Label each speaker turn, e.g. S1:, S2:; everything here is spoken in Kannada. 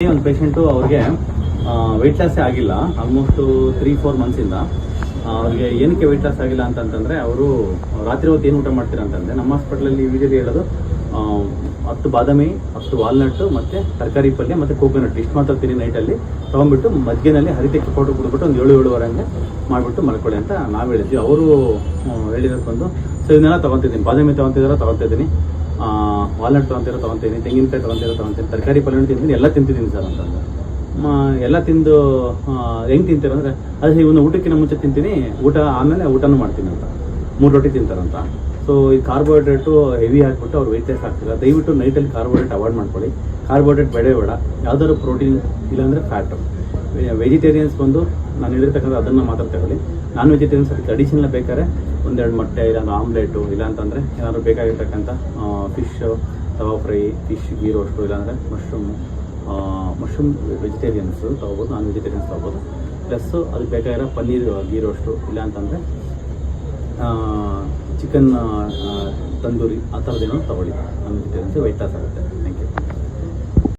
S1: ಒಂದು ಪೇಷಂಟು ಅವ್ರಿಗೆ ವೆಯ್ಟ್ ಲಾಸೇ ಆಗಿಲ್ಲ ಆಲ್ಮೋಸ್ಟು 3-4 ಮಂತ್ಸಿಂದ. ಅವ್ರಿಗೆ ಏನಕ್ಕೆ ವೆಯ್ಟ್ ಲಾಸ್ ಆಗಿಲ್ಲ ಅಂತಂದರೆ ಅವರು ರಾತ್ರಿ ಹೊತ್ತು ಏನು ಊಟ ಮಾಡ್ತೀರಾ ಅಂತಂದರೆ ನಮ್ಮ ಹಾಸ್ಪಿಟ್ಲಲ್ಲಿ ಯೂಶಲಿ ಹೇಳೋದು 10 ಬಾದಾಮಿ, 10 ವಾಲ್ನಟ್ಟು ಮತ್ತು ತರಕಾರಿ ಪಲ್ಯ ಮತ್ತು ಕೋಕೋನಟ್ ಇಷ್ಟು ಮಾತ್ರ ತಿನ್ನಿ ನೈಟಲ್ಲಿ ತೊಗೊಂಡ್ಬಿಟ್ಟು ಮಧ್ಯಾಹ್ನದಲ್ಲಿ ಹರಿತೆಕ್ಕೆ ಫೋಟೋ ಕೊಟ್ಬಿಟ್ಟು ಒಂದು 7-7:30 ಹಂಗೆ ಮಾಡಿಬಿಟ್ಟು ಮಲ್ಕೊಳ್ಳಿ ಅಂತ ನಾವು ಹೇಳಿದ್ವಿ. ಅವರು ಹೇಳಿದಕ್ಕೊಂದು ಸೊ ಇದನ್ನೆಲ್ಲ ತೊಗೊತಿದ್ದೀನಿ, ಬಾದಾಮಿ ತೊಗೊತಿದ್ದೀನಿ, ವಾಲ್ನಟ್ ತೊಗೊತೀನಿ, ತೆಂಗಿನಕಾಯಿ ತೊಗೊತೀನಿ, ತರಕಾರಿ ಪಲ್ಯ ತಿಂತೀನಿ, ಎಲ್ಲ ತಿಂತಿದ್ದೀನಿ ಸರ್ ಅಂತಂದ್ರೆ ಎಲ್ಲ ತಿಂದು ಹೆಂಗೆ ತಿಂತಾರೆ ಅಂದರೆ ಅದೇ ಇವನು ಊಟಕ್ಕಿಂತ ಮುಂಚೆ ತಿಂತೀನಿ, ಊಟ ಆಮೇಲೆ ಊಟನೂ ಮಾಡ್ತೀನಿ ಅಂತ 3 ರೊಟ್ಟಿ ತಿಂತಾರಂತ. ಸೊ ಈ ಕಾರ್ಬೋಹೈಡ್ರೇಟು ಹೆವಿ ಹಾಕ್ಬಿಟ್ಟು ಅವ್ರು ವೆಯ್ಟ್ ಲಾಸ್ ಆಗ್ತಿಲ್ಲ. ದಯವಿಟ್ಟು ನೈಟಲ್ಲಿ ಕಾರ್ಬೋಹೈಡ್ರೇಟ್ ಅವಾಯ್ಡ್ ಮಾಡ್ಕೊಳ್ಳಿ. ಕಾರ್ಬೋಹೈಡ್ರೇಟ್ ಬೇಡ ಯಾವ್ದಾದ್ರು ಪ್ರೋಟೀನ್ ಇಲ್ಲಾಂದರೆ ಫ್ಯಾಟು. ವೆಜಿಟೇರಿಯನ್ಸ್ ಬಂದು ನಾನು ಹೇಳಿರ್ತಕ್ಕಂಥ ಅದನ್ನು ಮಾತ್ರ ತಗೊಳ್ಳಿ. ನಾನ್ ವೆಜಿಟೇರಿಯನ್ಸ್ ಅದಕ್ಕೆ ಅಡಿಷನಲ್ ಬೇಕಾದ್ರೆ 1-2 ಮೊಟ್ಟೆ, ಇಲ್ಲಾಂದ್ರೆ ಆಮ್ಲೆಟು, ಇಲ್ಲಾಂತಂದರೆ ಏನಾದರೂ ಬೇಕಾಗಿರ್ತಕ್ಕಂಥ ಫಿಶ್ ತವಾ ಫ್ರೈ, ಫಿಶ್ ಗೀ ರೋಸ್ಟು, ಇಲ್ಲಾಂದರೆ ಮಶ್ರೂಮ್ ವೆಜಿಟೇರಿಯನ್ಸ್ ತೊಗೋಬೋದು, ನಾನ್ ವೆಜಿಟೇರಿಯನ್ಸ್ ತೊಗೋಬೋದು. ಪ್ಲಸ್ಸು ಅದಕ್ಕೆ ಬೇಕಾಗಿರೋ ಪನ್ನೀರ್ ಗೀ ರೋಸ್ಟು, ಇಲ್ಲ ಅಂತಂದರೆ ಚಿಕನ್ ತಂದೂರಿ ಆ ಥರದ್ದೇನೋ ತೊಗೊಳ್ಳಿ. ನಾನ್ ವೆಜಿಟೇರಿಯನ್ಸ್ ವೆಯ್ಟ್ ಲಾಸ್ ಆಗುತ್ತೆ.